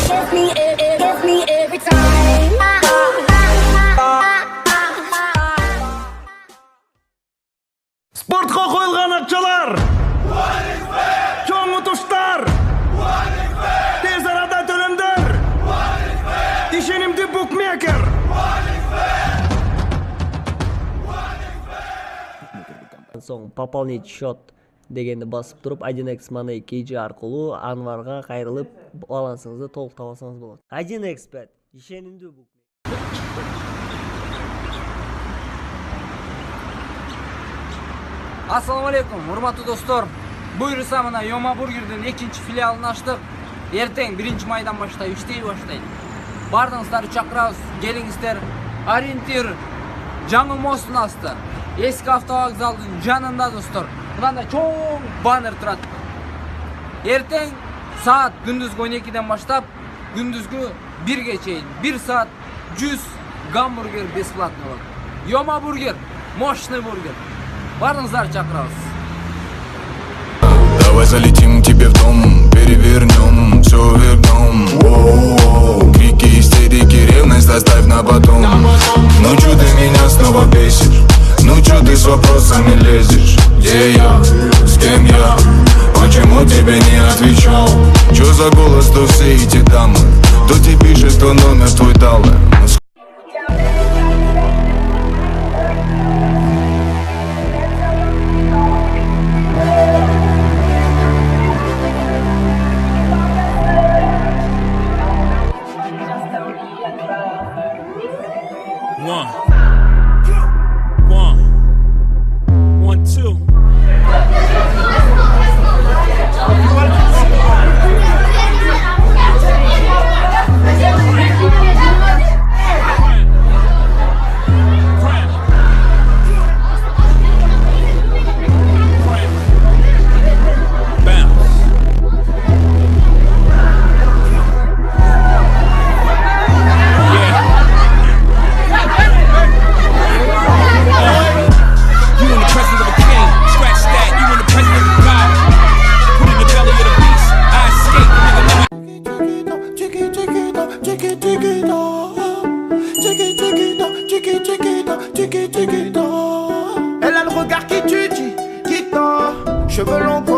Gets me every time. Спортқа қойылған ақшалар, чоң ұтыштар, тез арада төлемдер, ишенимді букмекер. Соң пополнить счет дегенді басып тұрып 1x Money KG арқылы Анварға қайрылып балансыңызды толық табасаңыз болады. 1x Bet ишенимді букмекер. Ассаламу алейкум, урматтуу достор. Буйруса мына Йома бургердин 2-чи филиалын ачтык. Эртең 1-майдан баштап иштей баштайт. Бардыңыздар чакырабыз, келиңиздер. Ориентир жаңы мостун асты. Эски автовокзалдын жанында достор. Мындай чоң баннер турат. Эртең саат күндүзгү 12ден баштап күндүзгү 1ге чейин 1 саат 100 гамбургер бесплатно болот. Йома бургер, мощный бургер. Бардыңыздар чакырабыз. Давай залетим к тебе в дом, перевернем, все вернем. Воу-воу. Крики, истерики, ревность оставь на потом. Ну чё ты меня снова бесишь? Ну чё ты с вопросами лезешь? Где я? С кем я? Почему тебе не отвечал? Чё за голос, то все эти дамы? Кто тебе пишет, кто номер твой дал? One, two. Elle a le regard qui tue, qui tord, cheveux longs.